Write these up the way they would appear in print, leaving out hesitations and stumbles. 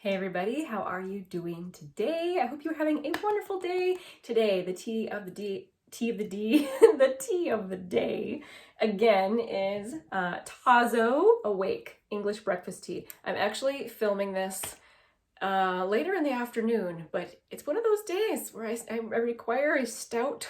Hey everybody, how are you doing today? I hope you're having a wonderful day. Today, the tea of the day, the tea of the day again is Tazo Awake English Breakfast Tea. I'm actually filming this later in the afternoon, but it's one of those days where I require a stout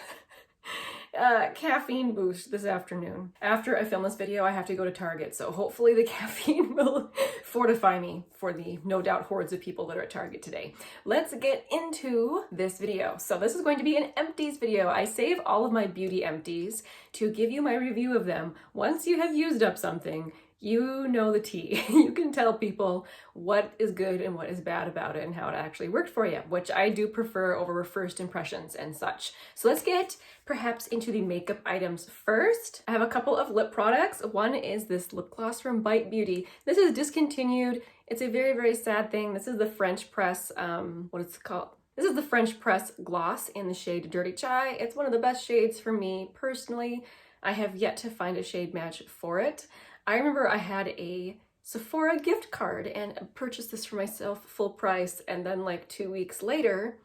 caffeine boost this afternoon. After I film this video, I have to go to Target, so hopefully the caffeine will fortify me for the no doubt hordes of people that are at Target today. Let's get into this video. So this is going to be an empties video. I save all of my beauty empties to give you my review of them. Once you have used up something, you know the tea. You can tell people what is good and what is bad about it and how it actually worked for you, which I do prefer over first impressions and such. So let's get perhaps into the makeup items first. I have a couple of lip products. One is this lip gloss from Bite Beauty. This is discontinued. It's a very, very sad thing. This is the French press, what it's called. This is the French press gloss in the shade Dirty Chai. It's one of the best shades for me personally. I have yet to find a shade match for it. I remember I had a Sephora gift card and purchased this for myself full price, and then like 2 weeks later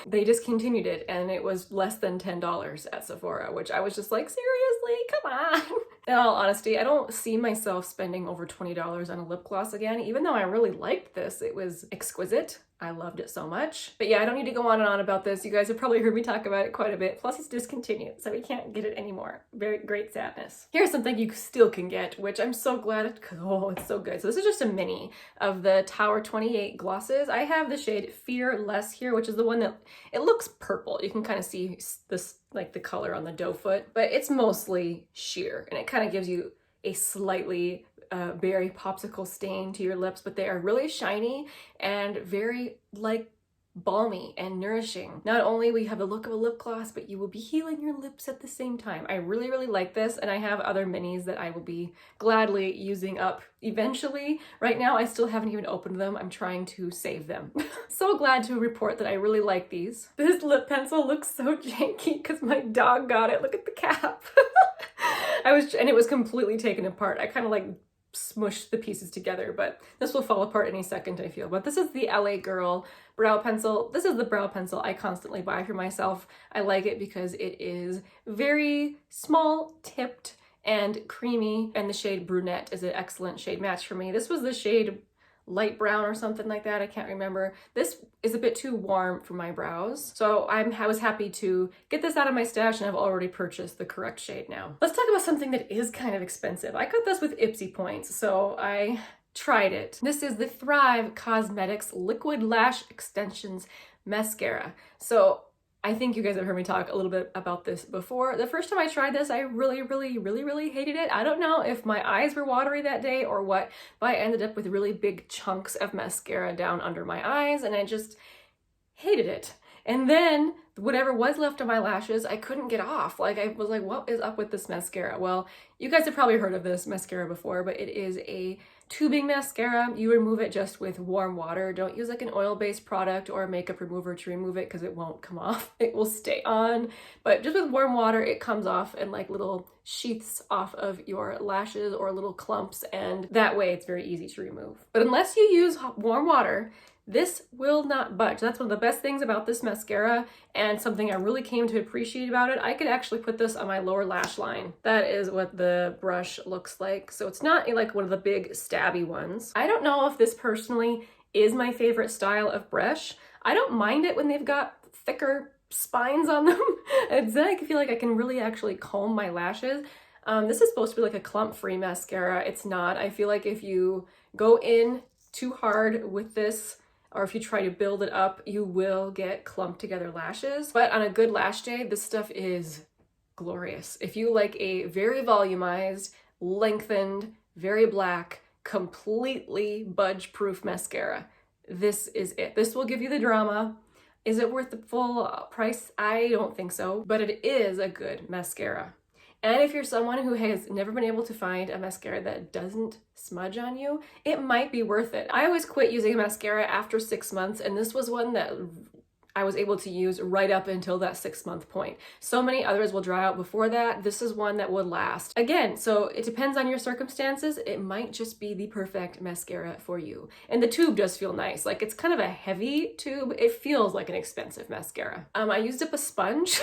they discontinued it and it was less than $10 at Sephora, which I was just like, seriously, come on. In all honesty, I don't see myself spending over $20 on a lip gloss again, even though I really liked this. It was exquisite. I loved it so much. But yeah, I don't need to go on and on about this. You guys have probably heard me talk about it quite a bit. Plus it's discontinued, so we can't get it anymore. Very great sadness. Here's something you still can get, which I'm so glad, oh, it's so good. So this is just a mini of the Tower 28 glosses. I have the shade Fearless here, which is the one that, it looks purple. You can kind of see this, like the color on the doe foot, but it's mostly sheer, and it kind of gives you a slightly berry popsicle stain to your lips, but they are really shiny and very like balmy and nourishing. Not only will you have the look of a lip gloss, but you will be healing your lips at the same time. I really, really like this, and I have other minis that I will be gladly using up eventually. Right now, I still haven't even opened them. I'm trying to save them. So glad to report that I really like these. This lip pencil looks so janky because my dog got it. Look at the cap. And it was completely taken apart. I kind of like smushed the pieces together, but this will fall apart any second, I feel. But this is the LA Girl brow pencil. This is the brow pencil I constantly buy for myself. I like it because it is very small tipped and creamy, and the shade Brunette is an excellent shade match for me. This was the shade light brown or something like that. I can't remember. This is a bit too warm for my brows, so I was happy to get this out of my stash, and I've already purchased the correct shade now. Let's talk about something that is kind of expensive. I got this with Ipsy points, so I tried it. This is the Thrive Cosmetics Liquid Lash Extensions Mascara. So I think you guys have heard me talk a little bit about this before. The first time I tried this, I really hated it. I don't know if my eyes were watery that day or what, but I ended up with really big chunks of mascara down under my eyes, and I just hated it. And then whatever was left of my lashes, I couldn't get off. Like, I was like, what is up with this mascara? Well, you guys have probably heard of this mascara before, but it is a tubing mascara. You remove it just with warm water. Don't use like an oil-based product or a makeup remover to remove it because it won't come off. It will stay on. But just with warm water, it comes off in like little sheaths off of your lashes or little clumps, and that way it's very easy to remove. But unless you use warm water, this will not budge. That's one of the best things about this mascara, and something I really came to appreciate about it. I could actually put this on my lower lash line. That is what the brush looks like. So it's not like one of the big stabby ones. I don't know if this personally is my favorite style of brush. I don't mind it when they've got thicker spines on them. It's like I feel like I can really actually comb my lashes. This is supposed to be like a clump-free mascara. It's not. I feel like if you go in too hard with this, or if you try to build it up, you will get clumped together lashes. But on a good lash day, this stuff is glorious. If you like a very volumized, lengthened, very black, completely budge-proof mascara, this is it. This will give you the drama. Is it worth the full price? I don't think so, but it is a good mascara. And if you're someone who has never been able to find a mascara that doesn't smudge on you, it might be worth it. I always quit using a mascara after 6 months, and this was one that I was able to use right up until that 6-month point. So many others will dry out before that. This is one that would last. Again, so it depends on your circumstances. It might just be the perfect mascara for you. And the tube does feel nice. Like, it's kind of a heavy tube. It feels like an expensive mascara. I used up a sponge.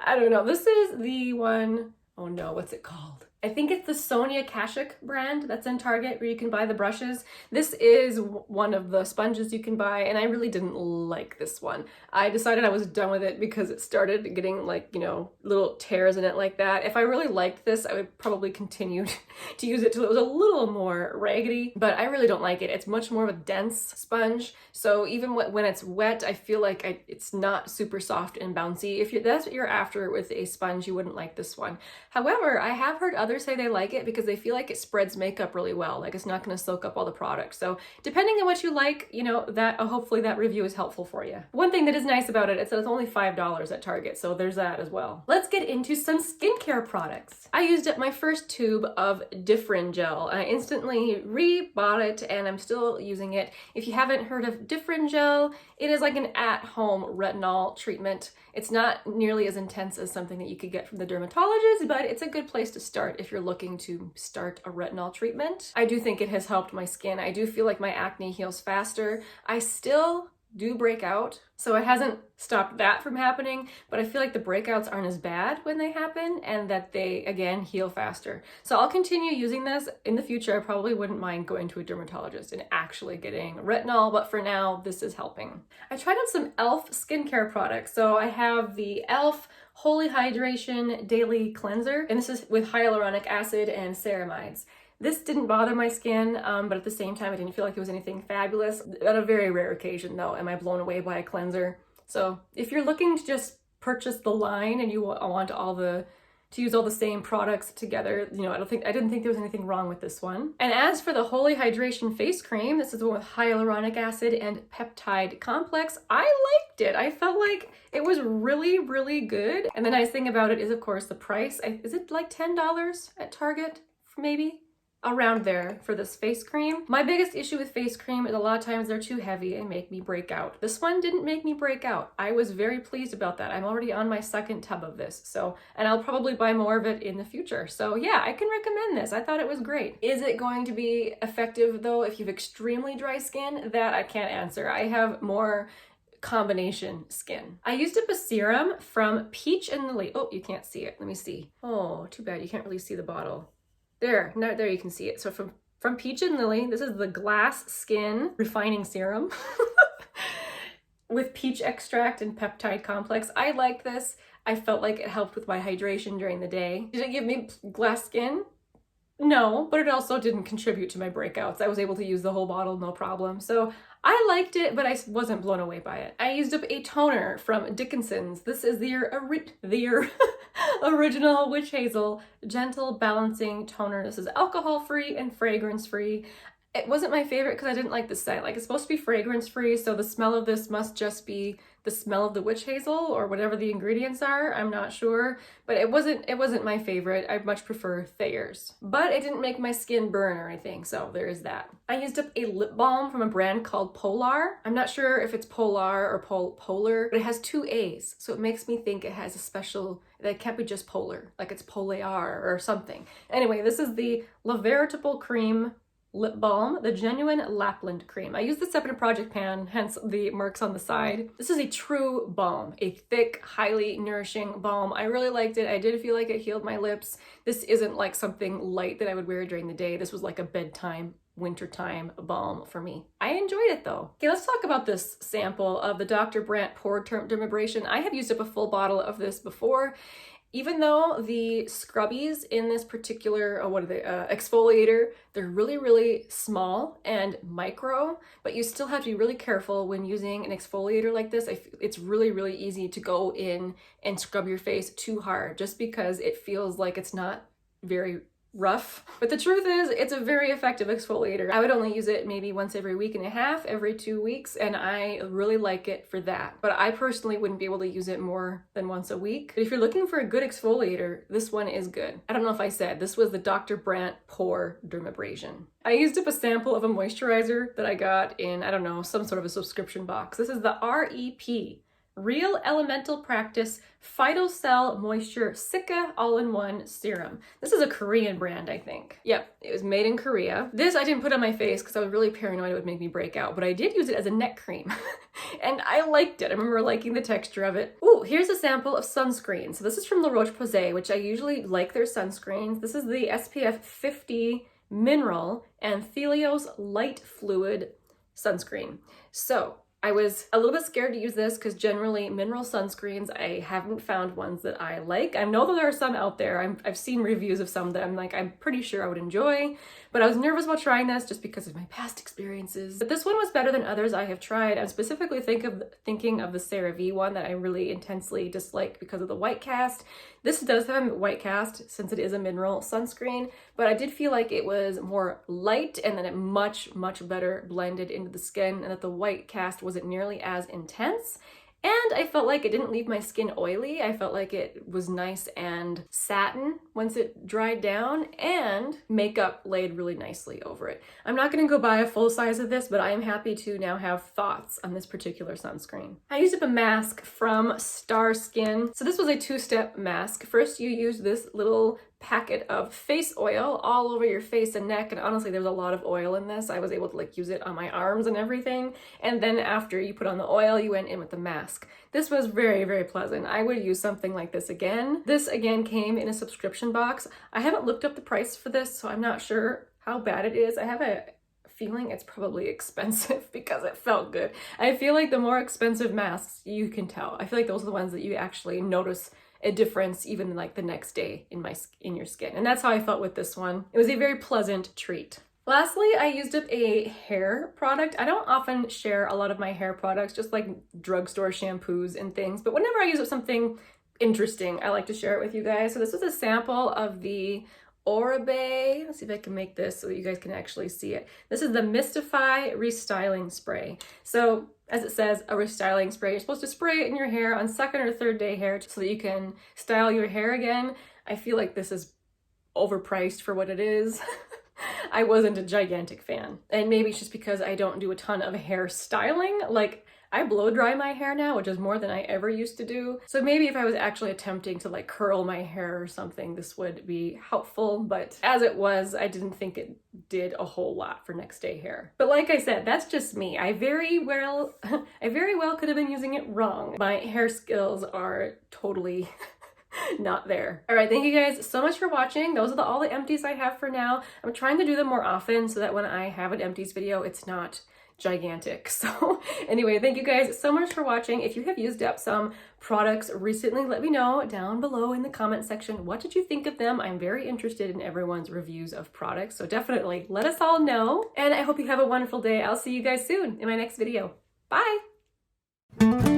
I don't know. This is the one, oh no, what's it called? I think it's the Sonia Kashuk brand that's in Target where you can buy the brushes. This is one of the sponges you can buy, and I really didn't like this one. I decided I was done with it because it started getting, like, you know, little tears in it like that. If I really liked this, I would probably continue to use it till it was a little more raggedy, but I really don't like it. It's much more of a dense sponge, so even when it's wet, I feel like it's not super soft and bouncy. If that's what you're after with a sponge, you wouldn't like this one. However, I have heard others say they like it because they feel like it spreads makeup really well. Like, it's not going to soak up all the product. So depending on what you like, you know, that hopefully that review is helpful for you. One thing that is nice about it, it's only $5 at Target, so there's that as well. Let's get into some skincare products. I used up my first tube of Differin gel. I instantly rebought it and I'm still using it. If you haven't heard of Differin gel, it is like an at-home retinol treatment. It's not nearly as intense as something that you could get from the dermatologist, but it's a good place to start if you're looking to start a retinol treatment. I do think it has helped my skin. I do feel like my acne heals faster. I still do break out, so it hasn't stopped that from happening, but I feel like the breakouts aren't as bad when they happen and that they, again, heal faster. So I'll continue using this in the future. I probably wouldn't mind going to a dermatologist and actually getting retinol, but for now, this is helping. I tried out some e.l.f. skincare products. So I have the e.l.f. Holy Hydration Daily Cleanser, and this is with hyaluronic acid and ceramides. This didn't bother my skin, but at the same time, I didn't feel like it was anything fabulous. On a very rare occasion, though, am I blown away by a cleanser. So if you're looking to just purchase the line and you want to use all the same products together, you know, I didn't think there was anything wrong with this one. And as for the Holy Hydration Face Cream, this is the one with hyaluronic acid and peptide complex. I liked it. I felt like it was really, really good. And the nice thing about it is, of course, the price. Is it like $10 at Target, maybe? Around there for this face cream. My biggest issue with face cream is a lot of times they're too heavy and make me break out. This one didn't make me break out. I was very pleased about that. I'm already on my second tub of this, and I'll probably buy more of it in the future. So yeah, I can recommend this. I thought it was great. Is it going to be effective though if you have extremely dry skin? That I can't answer. I have more combination skin. I used up a serum from Peach and Lily. Oh, you can't see it. Let me see. Oh, too bad. You can't really see the bottle. There you can see it. So from Peach and Lily, this is the Glass Skin Refining Serum with peach extract and peptide complex. I like this. I felt like it helped with my hydration during the day. Did it give me glass skin? No, but it also didn't contribute to my breakouts. I was able to use the whole bottle, no problem. So I liked it, but I wasn't blown away by it. I used up a toner from Dickinson's. This is their original Witch Hazel Gentle Balancing Toner. This is alcohol-free and fragrance-free. It wasn't my favorite because I didn't like the scent. Like, it's supposed to be fragrance-free, so the smell of this must just be the smell of the witch hazel or whatever the ingredients are. I'm not sure, but it wasn't my favorite. I much prefer Thayer's. But it didn't make my skin burn or anything, so there is that. I used up a lip balm from a brand called Polar. I'm not sure if it's Polar or Polar, but it has 2 A's, so it makes me think it has a special, that it can't be just Polar, like it's Polar or something. Anyway, this is the La Veritable Cream Lip Balm, the Genuine Lapland Cream. I used this up in a project pan, hence the marks on the side. This is a true balm, a thick, highly nourishing balm. I really liked it. I did feel like it healed my lips. This isn't like something light that I would wear during the day. This was like a bedtime, wintertime balm for me. I enjoyed it though. Okay, let's talk about this sample of the Dr. Brandt Pore Dermabrasion. I have used up a full bottle of this before. Even though the scrubbies in this particular, exfoliator, they're really, really small and micro, but you still have to be really careful when using an exfoliator like this. It's really, really easy to go in and scrub your face too hard just because it feels like it's not very rough. But the truth is, it's a very effective exfoliator. I would only use it maybe once every week and a half, every 2 weeks, and I really like it for that. But I personally wouldn't be able to use it more than once a week. But if you're looking for a good exfoliator, this one is good. I don't know if I said, this was the Dr. Brandt Pore Dermabrasion. I used up a sample of a moisturizer that I got in, I don't know, some sort of a subscription box. This is the REP, Real Elemental Practice Phytocell Moisture Cica All-in-One Serum. This is a Korean brand, I think. Yep, it was made in Korea. This I didn't put on my face because I was really paranoid it would make me break out, but I did use it as a neck cream. And I liked it. I remember liking the texture of it. Ooh, here's a sample of sunscreen. So this is from La Roche-Posay, which I usually like their sunscreens. This is the SPF 50 Mineral and Thelios Light Fluid Sunscreen. So I was a little bit scared to use this because generally mineral sunscreens, I haven't found ones that I like. I know that there are some out there. I've seen reviews of some that I'm pretty sure I would enjoy, but I was nervous about trying this just because of my past experiences. But this one was better than others I have tried. I'm specifically thinking of the CeraVe one that I really intensely dislike because of the white cast. This does have a white cast since it is a mineral sunscreen, but I did feel like it was more light and then it much better blended into the skin, and that the white cast wasn't nearly as intense. And I felt like it didn't leave my skin oily. I felt like it was nice and satin once it dried down, and makeup laid really nicely over it. I'm not gonna go buy a full size of this, but I am happy to now have thoughts on this particular sunscreen. I used up a mask from Star Skin. So this was a 2-step mask. First, you use this little packet of face oil all over your face and neck, and honestly there's a lot of oil in this. I was able to use it on my arms and everything, and then after you put on the oil you went in with the mask. This was very pleasant. I would use something like this again. This again came in a subscription box. I haven't looked up the price for this, so I'm not sure how bad it is. I have a feeling it's probably expensive because it felt good. I feel like the more expensive masks, you can tell. I feel like those are the ones that you actually notice a difference even the next day in your skin. And that's how I felt with this one. It was a very pleasant treat. Lastly, I used up a hair product. I don't often share a lot of my hair products, just like drugstore shampoos and things, but whenever I use up something interesting, I like to share it with you guys. So this was a sample of the Oribe. Let's see if I can make this so that you guys can actually see it. This is the Mystify Restyling Spray. So as it says, a restyling spray. You're supposed to spray it in your hair on 2nd or 3rd day hair so that you can style your hair again. I feel like this is overpriced for what it is. I wasn't a gigantic fan. And maybe it's just because I don't do a ton of hair styling. I blow dry my hair now, which is more than I ever used to do. So maybe if I was actually attempting to curl my hair or something, this would be helpful. But as it was, I didn't think it did a whole lot for next day hair. But like I said, that's just me. I very well could have been using it wrong. My hair skills are totally not there. All right, thank you guys so much for watching. Those are all the empties I have for now. I'm trying to do them more often so that when I have an empties video, it's not gigantic. So anyway, thank you guys so much for watching. If you have used up some products recently, let me know down below in the comment section. What did you think of them? I'm very interested in everyone's reviews of products, so definitely let us all know. And I hope you have a wonderful day. I'll see you guys soon in my next video. Bye!